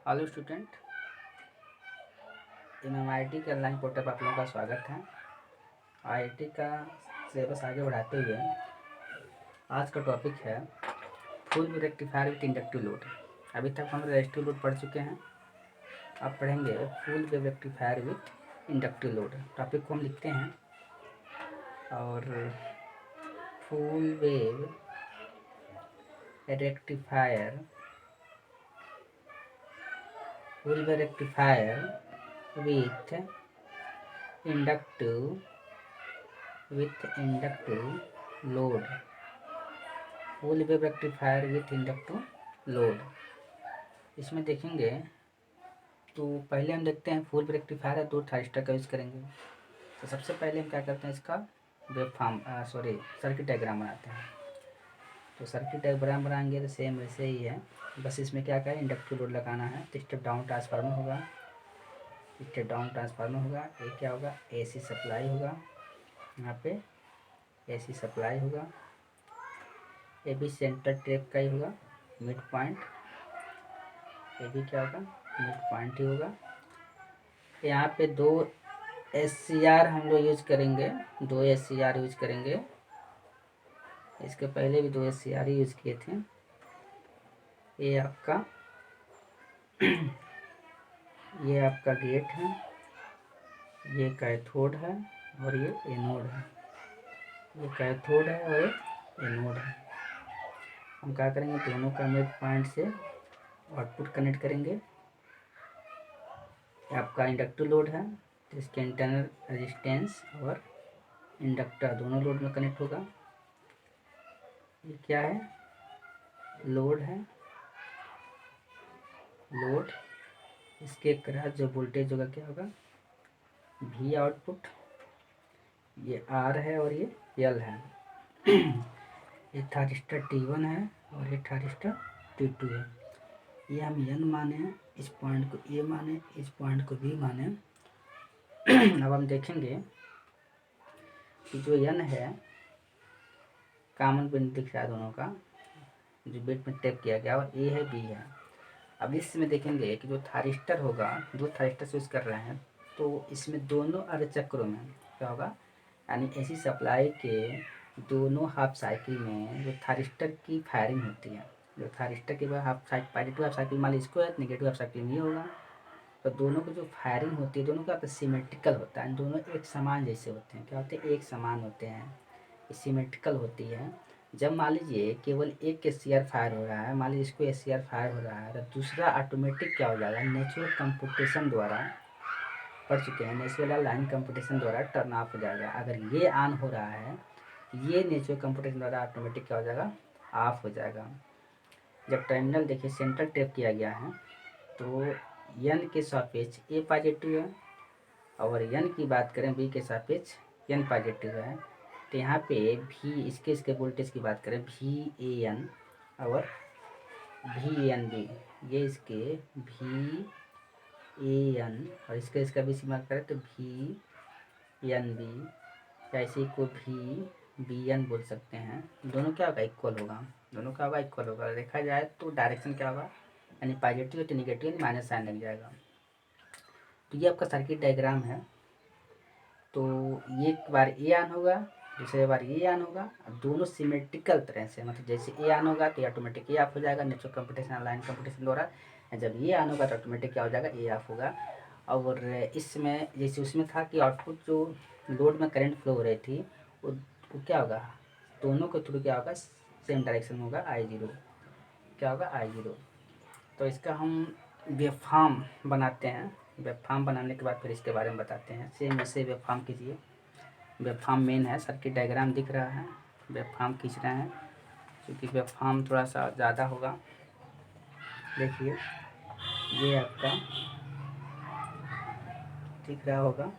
Hello student, MMIT के online portal पर आप लोगों का स्वागत है। IIT का सिलेबस आगे बढ़ाते हुए आज का टॉपिक है full wave rectifier with inductive load. अभी तक हम रेजिस्टिव लोड पढ़ चुके हैं, अब पढ़ेंगे full wave rectifier with inductive load. Topic को हम लिखते हैं और full wave rectifier with inductive load. Full wave rectifier with inductive load, इसमें देखेंगे तो पहले हम देखते हैं फुल वेव रेक्टिफायर है, 2 थाइस्टर का यूज़ करेंगे। तो सबसे पहले हम क्या करते हैं, इसका सर्किट डायग्राम बनाते हैं। तो सर्किट डायग्राम बनाएंगे तो सेम वैसे ही है, बस इसमें क्या करें, इंडक्टिव लोड लगाना है। तो स्टेप डाउन ट्रांसफार्मर होगा, ये क्या होगा, AC सप्लाई होगा, यहाँ पे AC सप्लाई होगा। ये भी सेंटर ट्रैप का ही होगा, मिड पॉइंट, ये भी क्या होगा, मिड पॉइंट ही होगा। यहाँ पे 2 SCR हम लोग यूज करेंगे, 2 SCR यूज करेंगे। इसके पहले भी 2 SCR ही यूज किए थे। ये आपका गेट है, ये कैथोड है और ये एनोड है। ये कैथोड है और ये एनोड है। हम क्या करेंगे, दोनों का मिड पॉइंट से आउटपुट कनेक्ट करेंगे। ये आपका इंडक्टिव लोड है, तो इसके इंटरनल रेजिस्टेंस और इंडक्टर दोनों लोड में कनेक्ट होगा। ये क्या है, लोड है, लोड। इसके क्रॉस जो वोल्टेज होगा क्या होगा, V आउटपुट। ये R है और ये L है। ये थारिस्टर T1 है और ये थारिस्टर T2 है। ये हम N माने, इस पॉइंट को A माने, इस पॉइंट को B माने। अब हम देखेंगे कि जो N है, कॉमन बिंदु दिख रहा है दोनों का, जो बीच में टैप किया गया, और A है, B है। अब इसमें देखेंगे कि जो थारिस्टर होगा, 2 थारिस्टर यूज कर रहे हैं, तो इसमें दोनों अर्ध चक्रों में क्या होगा, यानी AC सप्लाई के दोनों हाफ साइकिल में जो थारिस्टर की फायरिंग होती है, जो थारिस्टर के बाद पॉजिटिव हाफ साइकिल मान लीजिए इसको है, नेगेटिव हाफ साइकिल में ये होगा। तो दोनों की जो फायरिंग होती है, दोनों का सिमेट्रिकल होता है, दोनों एक समान जैसे होते हैं। क्या होते हैं, एक समान होते हैं, सिमेट्रिकल होती है। जब मान लीजिए केवल एक SCR फायर हो रहा है, मान लीजिए इसको SCR फायर हो रहा है, तो दूसरा ऑटोमेटिक क्या हो जाएगा, नेचुरल कंप्यूटेशन द्वारा, पढ़ चुके हैं, नेचुरल लाइन कंप्यूटेशन द्वारा टर्न ऑफ हो जाएगा। अगर ये ऑन हो रहा है, ये नेचुरल कंप्यूटेशन द्वारा ऑटोमेटिक क्या हो जाएगा, ऑफ हो जाएगा। जब टर्मिनल देखिए सेंटर टैप किया गया है, तो N के सापेक्ष A पॉजिटिव है, और N की बात करें B के सापेक्ष N पॉजिटिव है। तो यहाँ पे V, इसके वोल्टेज की बात करें, VAN और VNB, ये इसके VAN और इसका भी इस्तेमाल करें तो VNB, या इसी को VBN बोल सकते हैं। दोनों क्या होगा, इक्वल होगा, दोनों का होगा इक्वल होगा। देखा जाए तो डायरेक्शन क्या होगा, यानी पॉजिटिव तो निगेटिव माइनस साइन लग जाएगा। तो ये आपका सर्किट डायग्राम है। तो एक बार ए ऑन होगा, दूसरे बार ये ऑन होगा, दोनों सिमेट्रिकल तरह से, मतलब जैसे ए ऑन होगा तो ऑटोमेटिक ए ऑफ हो जाएगा नेचुरल कंप्यूटेशन लाइन कंप्यूटेशन द्वारा। जब ये ऑन होगा तो ऑटोमेटिक क्या हो जाएगा, ए ऑफ होगा। और इसमें जैसे उसमें था कि आउटपुट जो लोड में करंट फ्लो हो रही थी, वो क्या होगा, दोनों के थ्रू क्या होगा, सेम डायरेक्शन में होगा, I0 क्या होगा, I0। तो इसका हम वेवफॉर्म बनाते हैं। वेवफॉर्म बनाने के बाद फिर इसके बारे में बताते हैं। सेम ऐसे वेवफॉर्म कीजिए। वेवफॉर्म मेन है, सर्किट डायग्राम दिख रहा है, वेवफॉर्म खींच रहे हैं, क्योंकि वेवफॉर्म थोड़ा सा ज़्यादा होगा। देखिए ये आपका दिख रहा होगा,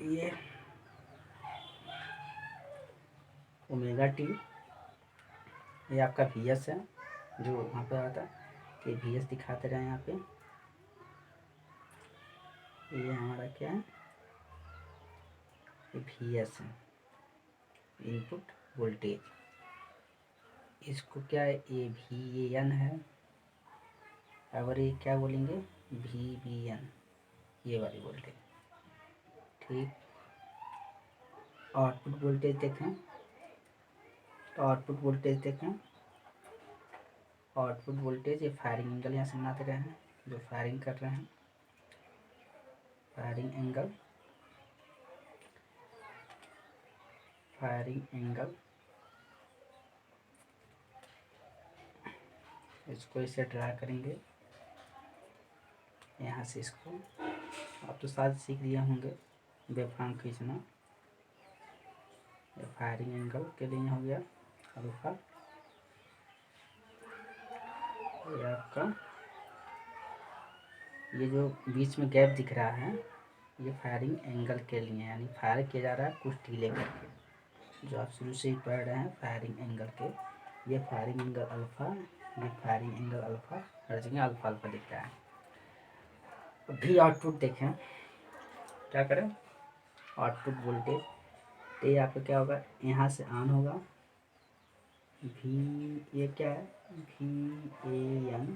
ये ओमेगा टी, ये आपका VS है, जो वहाँ पे आता है, कि VS दिखाते रहे यहाँ पे। ये हमारा क्या है, ये VS है, इनपुट वोल्टेज। इसको क्या है, ये VAN है, और ये क्या बोलेंगे, VBN, ये वाली वोल्टेज। ठीक, आउटपुट वोल्टेज देखें, तो आउटपुट वोल्टेज देखें, आउटपुट वोल्टेज, ये फायरिंग एंगल यहाँ से बना दे रहे हैं, जो फायरिंग कर रहे हैं, फायरिंग एंगल, फायरिंग एंगल, इसको इसे ड्रा करेंगे यहाँ से। इसको आप तो शायद सीख लिए होंगे वेवफॉर्म खींचना। ये फायरिंग एंगल के लिए हो गया अल्फा, ये आपका ये जो बीच में गैप दिख रहा है, ये फायरिंग एंगल के लिए, यानी फायर किया जा रहा है कुछ डिले करके, जो आप शुरू से ही पढ़ रहे हैं फायरिंग एंगल के। ये फायरिंग एंगल अल्फ़ा, ये फायरिंग एंगल अल्फ़ा, हर जगह अल्फ़ा अल्फ़ा दिख रहा है। भी आउटपुट देखें, क्या करें, आउटपुट वोल्टेज, तो ये आपका क्या होगा, यहाँ से ऑन होगा, V, ये क्या है, VAN,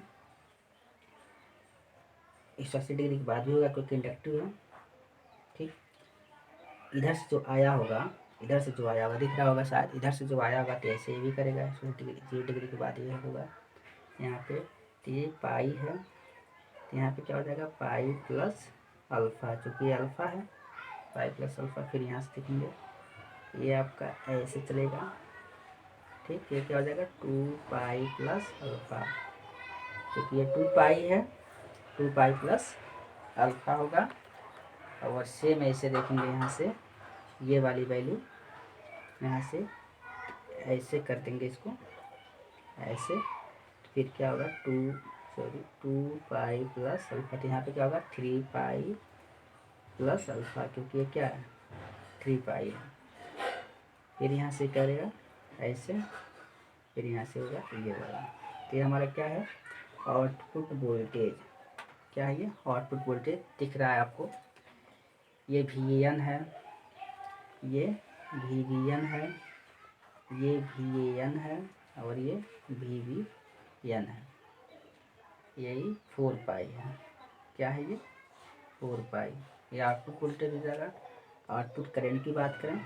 180 डिग्री के बाद भी होगा क्योंकि इंडक्टिव है। ठीक, इधर से जो आया होगा, इधर से जो आया होगा दिख रहा होगा शायद, इधर से जो आया होगा तो ऐसे ये भी करेगा, 0 डिग्री के बाद ये होगा यहाँ पे। तो ये पाई है, तो यहाँ पे क्या हो जाएगा, पाई प्लस अल्फ़ा, चूँकि ये अल्फ़ा है, पाई प्लस अल्फ़ा। फिर यहाँ से देखेंगे ये आपका ऐसे चलेगा। ठीक, ये क्या हो जाएगा, 2 पाई प्लस अल्फ़ा, क्योंकि ये 2 पाई है, 2 पाई प्लस अल्फ़ा होगा। और सेम ऐसे देखेंगे यहाँ से ये वाली वैल्यू, यहाँ से ऐसे कर देंगे इसको ऐसे, फिर क्या होगा, 2 पाई प्लस अल्फ़ा, तो यहाँ पे क्या होगा, 3 पाई प्लस अल्फ़ा, क्योंकि ये क्या है, 3 पाई है। फिर यहाँ से करेगा ऐसे, फिर यहाँ से होगा ये वाला। तो ये हमारा क्या है, आउटपुट वोल्टेज। क्या है ये, आउटपुट वोल्टेज दिख रहा है आपको। ये VAN है, ये VBN है, ये VAN है, और ये VBN है। यही 4 पाई है। क्या है ये, 4 पाई। ये आउटपुट वोल्टेज हो जाएगा। आउटपुट करंट की बात करें,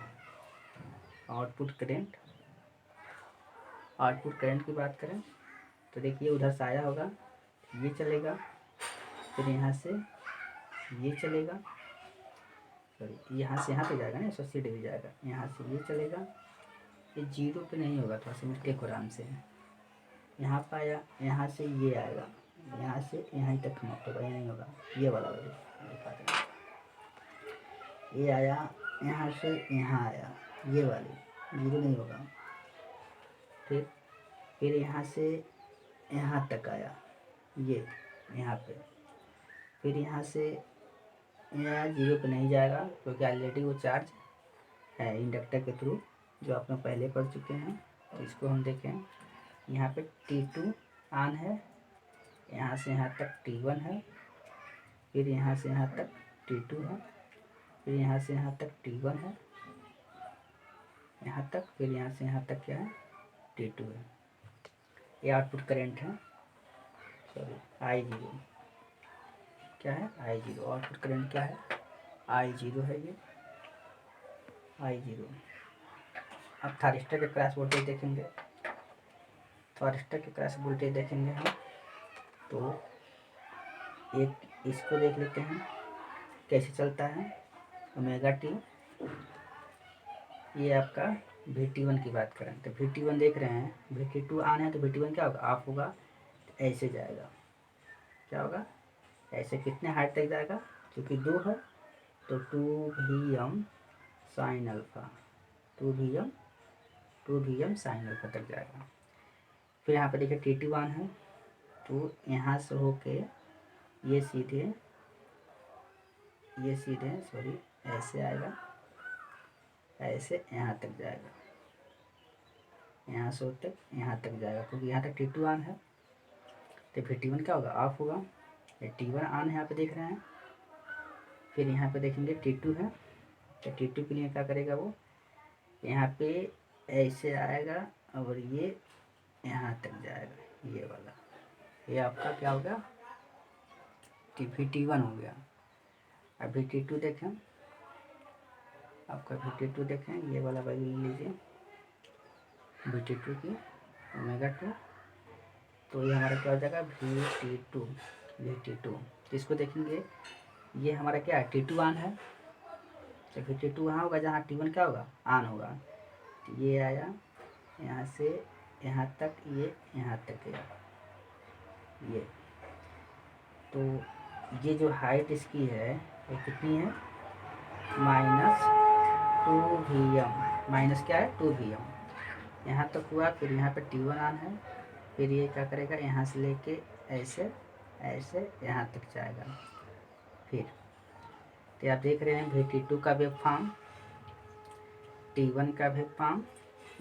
आउटपुट करंट, आउटपुट करंट की बात करें तो देखिए उधर से आया होगा, ये चलेगा, फिर यहाँ से ये चलेगा, सॉरी यहाँ से यहाँ पे जाएगा ना, 180 डिग्री जाएगा, यहाँ से ये चलेगा, ये 0 पे नहीं होगा, थोड़ा सा मिलके आराम से, यहाँ पर आया, यहाँ से ये आएगा, यहाँ से यहाँ तक समाप्त होगा, ये नहीं होगा, ये वाला दिखा देंगे। ये आया, यहाँ से यहाँ आया, ये वाली 0 नहीं होगा। ठीक, फिर यहाँ से यहाँ तक आया, ये यहाँ पे, फिर यहाँ से यहाँ 0 पे नहीं जाएगा क्योंकि ऑलरेडी वो चार्ज है इंडक्टर के थ्रू, जो आपने पहले पढ़ चुके हैं। तो इसको हम देखें, यहाँ पे T2 ऑन है, यहाँ से यहाँ तक T1 है, फिर यहाँ से यहाँ तक T2 है, फिर यहाँ से यहाँ तक T1 है, यहाँ तक, फिर यहाँ से यहाँ तक क्या है, T2 है। ये आउटपुट करंट है, सॉरी I0, क्या है, I0, आउटपुट करंट क्या है, I0 है, ये I0। अब थारिस्टर के क्रॉस वोल्टेज देखेंगे, थारिस्टर के क्रॉस वोल्टेज देखेंगे हम, तो एक इसको देख लेते हैं कैसे चलता है, ओमेगा टी। ये आपका VT1 की बात करें तो VT1 देख रहे हैं, VT2 ऑन है तो VT1 क्या होगा, ऑफ होगा, ऐसे जाएगा, क्या होगा, ऐसे कितने हाइट तक जाएगा, क्योंकि 2 है तो 2Vm sine alpha, 2Vm sine alpha तक जाएगा। फिर यहाँ पर देखिए T2 ऑन है तो यहाँ से होके ये सीधे सॉरी ऐसे आएगा, ऐसे यहाँ तक जाएगा, यहाँ से तक यहाँ तक जाएगा, क्योंकि यहाँ तक T2 ऑन है तो VT1 क्या होगा, ऑफ होगा। ये T1 ऑन है, यहाँ पे देख रहे हैं। फिर यहाँ पे देखेंगे T2 है तो T2 के लिए क्या करेगा, वो यहाँ पे ऐसे आएगा और ये यहाँ तक जाएगा, ये वाला, ये आपका क्या होगा, VT1 हो गया। अब VT2 देखें, आपका VT2 देखें, ये वाला वैल्यू ले लीजिए VT2 की ω2, तो ये हमारा क्या हो जाएगा VT2। तो इसको देखेंगे, ये हमारा क्या है T2 ऑन है, तो VT2 वहाँ होगा जहाँ T1 क्या होगा ऑन होगा। तो ये आया यहाँ से यहाँ तक, ये यहाँ तक गया ये। तो ये जो हाइट इसकी है वो कितनी है -2 VM, माइनस क्या है 2 VM। यहाँ तक हुआ, फिर यहाँ पे T1 ऑन है, फिर ये क्या करेगा यहाँ से लेके ऐसे ऐसे यहाँ तक जाएगा। फिर तो आप देख रहे हैं VT2 का वेव फॉर्म, T1 का वेव फॉर्म,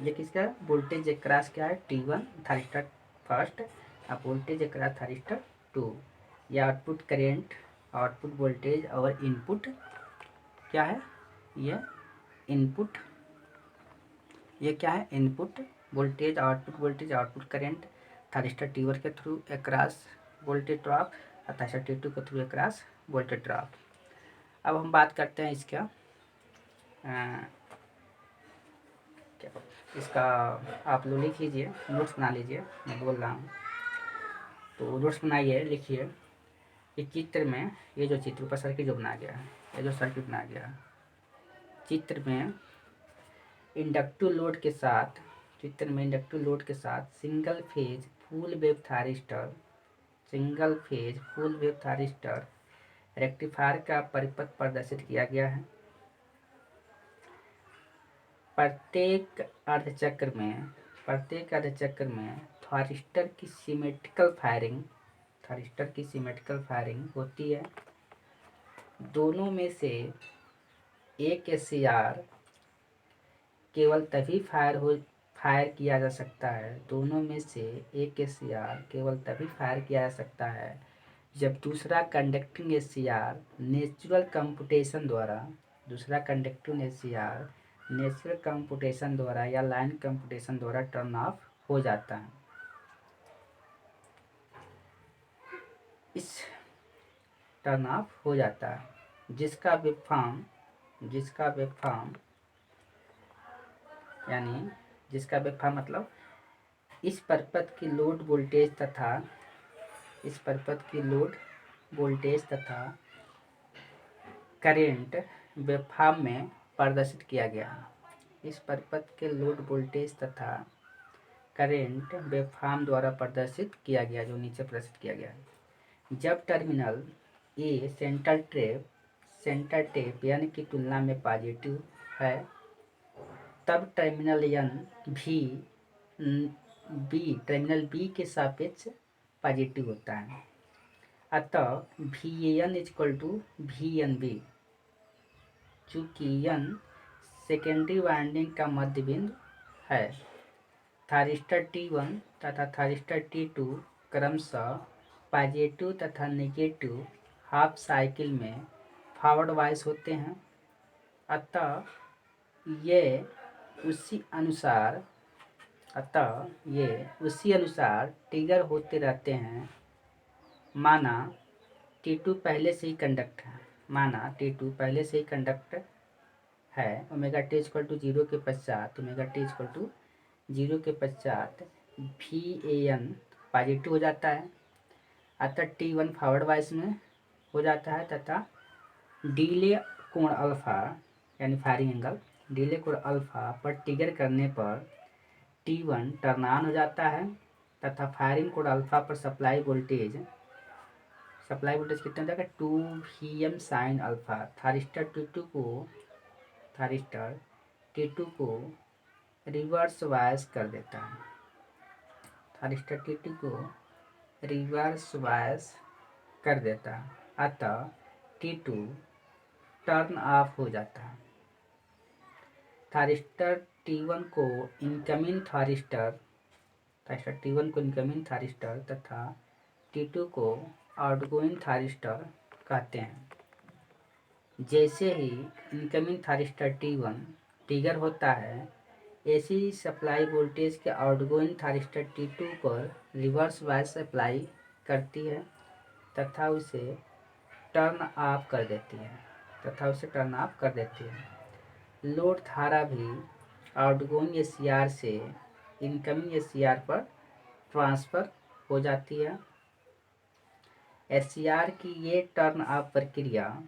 ये किसका वोल्टेज अक्रॉस क्या है T1 थारिस्टर फर्स्ट, अब वोल्टेज अक्रॉस थारिस्टर 2। या आउटपुट करेंट, आउटपुट वोल्टेज और इनपुट क्या है, ये इनपुट, ये क्या है input voltage, output voltage, output current thyristor T1 के थ्रू अक्रॉस वोल्टेज ड्रॉप और थारिस्टर T2 के थ्रू अक्रॉस वोल्टेज ड्रॉप। अब हम बात करते हैं इसका क्या इसका, आप लोग लिख लीजिए, नोट्स बना लीजिए, मैं बोल रहा हूँ तो नोट्स बनाइए, लिखिए कि चित्र में, ये जो चित्र ऊपर सर्किट जो बना गया है, ये जो सर्किट बना गया है, चित्र में इंडक्टिव लोड के साथ, चित्र में इंडक्टिव लोड के साथ single phase full wave thyristor, single phase full wave thyristor rectifier का परिपथ प्रदर्शित किया गया है। प्रत्येक अर्धचक्र में थारिस्टर की सिमेट्रिकल फायरिंग, थारिस्टर की सिमेट्रिकल फायरिंग होती है। दोनों में से एक SCR केवल तभी फायर किया जा सकता है, दोनों में से एक SCR केवल तभी फायर किया जा सकता है जब दूसरा कंडक्टिंग SCR नेचुरल कंप्यूटेशन द्वारा, दूसरा कंडक्टिंग SCR नेचुरल कंप्यूटेशन द्वारा या लाइन कंप्यूटेशन द्वारा टर्न ऑफ हो जाता है। इस टर्न ऑफ हो जाता है जिसका वेव फॉर्म यानी जिसका वेव फॉर्म मतलब इस परिपथ की लोड वोल्टेज तथा, इस परिपथ की लोड वोल्टेज तथा करेंट वेव फॉर्म में प्रदर्शित किया गया है। इस परिपथ के लोड वोल्टेज तथा करेंट वेव फॉर्म द्वारा प्रदर्शित किया गया, जो नीचे प्रदर्शित किया गया है। जब टर्मिनल ए सेंटर टेप यानी की तुलना में पॉजिटिव है, तब टर्मिनल टर्मिनल बी के सापेक्ष पॉजिटिव होता है। अतः VAN = VNB, चूँकि N सेकेंडरी वाइंडिंग का मध्य बिंदु है। थारिस्टर T1 तथा थारिस्टर T2 क्रमशः पॉजिटिव तथा नेगेटिव हाफ साइकिल में फॉरवर्ड वाइज होते हैं। अतः ये उसी अनुसार ट्रिगर होते रहते हैं। माना T2 पहले से ही कंडक्ट है, है, ω t 0 के पश्चात, VAN पॉजिटिव हो जाता है। अतः T1 फॉरवर्ड वाइज में हो जाता है तथा डिले कोण अल्फा यानी फायरिंग एंगल, डिले कोण अल्फा पर ट्रिगर करने पर T1 टर्न ऑन हो जाता है तथा फायरिंग कोण अल्फा पर सप्लाई वोल्टेज कितना जाएगा 2 VM sine alpha. Thyristor T2 को रिवर्स वाइज कर देता है, थारिस्टर T2 को रिवर्स वाइज कर देता है। अतः T2 टर्न ऑफ हो जाता है। थारिस्टर T1 को इनकमिंग थारिस्टर तथा T2 को आउटगोइंग थारिस्टर कहते हैं। जैसे ही इनकमिंग थारिस्टर T1 ट्रिगर होता है, ऐसी सप्लाई वोल्टेज के आउटगोइंग थारिस्टर T2 पर रिवर्स वाइज सप्लाई करती है तथा उसे टर्न ऑफ कर देती है तथा उसे टर्न ऑफ कर देती है। लोड धारा भी आउटगोइंग एसीआर से इनकमिंग एसीआर पर ट्रांसफ़र हो जाती है। एसीआर की ये टर्न ऑफ प्रक्रिया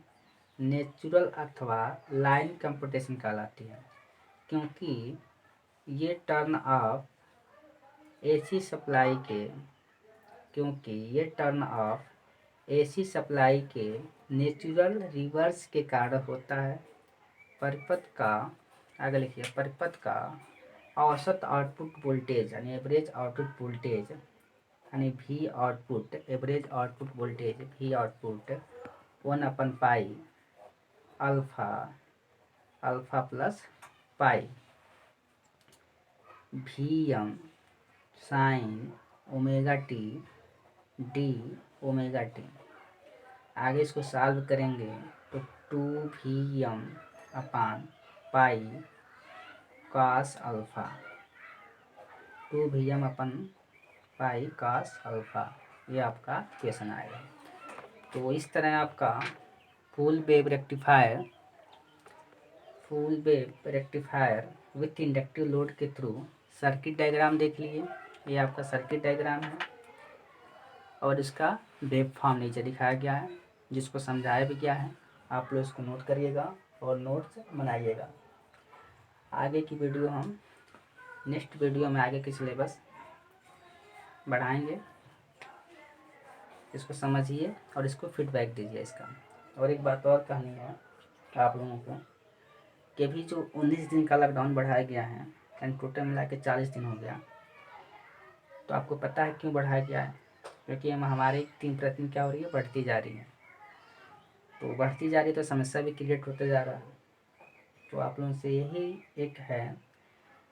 नेचुरल अथवा लाइन कंप्यूटेशन कहलाती है, क्योंकि ये टर्न ऑफ एसी सप्लाई के नेचुरल रिवर्स के कारण होता है। परिपथ का आगे लिखिए, परिपथ का औसत आउटपुट वोल्टेज यानी एवरेज आउटपुट वोल्टेज यानी V output, average output voltage V output 1/पाई alpha plus pi V M sine omega T D omega T. आगे इसको सॉल्व करेंगे तो 2 VM upon pi cos alpha, 2 VM upon pi cos alpha, ये आपका question आएगा। तो इस तरह आपका full wave rectifier with inductive load के थ्रू सर्किट डायग्राम देख लीजिए। ये आपका सर्किट डायग्राम है और इसका वेव फॉर्म नीचे दिखाया गया है, जिसको समझाया भी गया है। आप लोग इसको नोट करिएगा और नोट्स बनाइएगा। आगे की वीडियो हम नेक्स्ट वीडियो में आगे की सिलेबस बढ़ाएंगे। इसको समझिए और इसको फीडबैक दीजिए इसका। और एक बात और कहनी है आप लोगों को कि अभी जो 19 दिन का लॉकडाउन बढ़ाया गया है, यानी टोटल मिला के 40 दिन हो गया, तो आपको पता है क्यों बढ़ाया गया है? क्योंकि ये महामारी दिन प्रतिदिन क्या हो रही है, बढ़ती जा रही है। तो बढ़ती जा रही है तो समस्या भी क्रिएट होते जा रहा है। तो आप लोगों से यही एक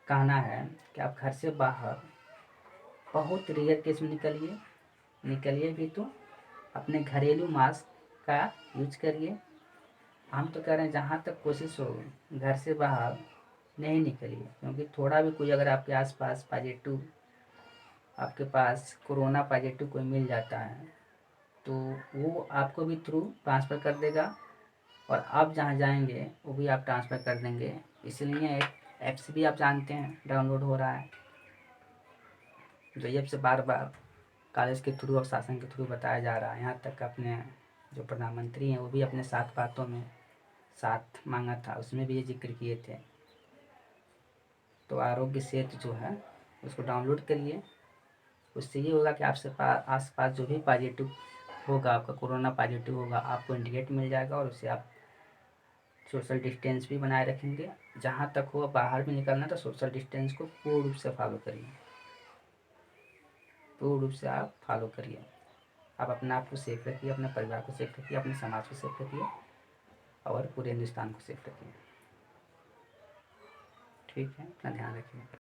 कहना है कि आप घर से बाहर बहुत रेयर केस में निकलिए भी तो अपने घरेलू मास्क का यूज करिए। हम तो कह रहे हैं जहाँ तक कोशिश हो घर से बाहर नहीं निकलिए, क्योंकि थोड़ा भी कोई अगर आपके आसपास पॉजिटिव, आपके पास कोरोना पॉजिटिव कोई मिल जाता है तो वो आपको भी थ्रू ट्रांसफ़र कर देगा और आप जहाँ जाएंगे वो भी आप ट्रांसफ़र कर देंगे। इसलिए एक ऐप्स भी आप जानते हैं डाउनलोड हो रहा है, जो ऐप से बार बार कॉलेज के थ्रू और शासन के थ्रू बताया जा रहा है। यहाँ तक अपने जो प्रधानमंत्री हैं वो भी अपने 7 बातों में साथ मांगा था, उसमें भी ये जिक्र किए थे। तो आरोग्य सेतु जो है उसको डाउनलोड करिए। उससे ये होगा कि आपसे आस पास जो भी पॉजिटिव होगा, आपका कोरोना पॉजिटिव होगा, आपको इंडिकेट मिल जाएगा और उससे आप सोशल डिस्टेंस भी बनाए रखेंगे। जहाँ तक हो बाहर भी निकलना तो सोशल डिस्टेंस को पूर्ण रूप से फॉलो करिए, पूर्ण रूप से आप फॉलो करिए। आप अपने आप को सेफ रखिए, अपने परिवार को सेफ रखिए, अपने समाज को सेफ रखिए और पूरे हिंदुस्तान को सेफ रखिए। ठीक है, अपना ध्यान रखिए।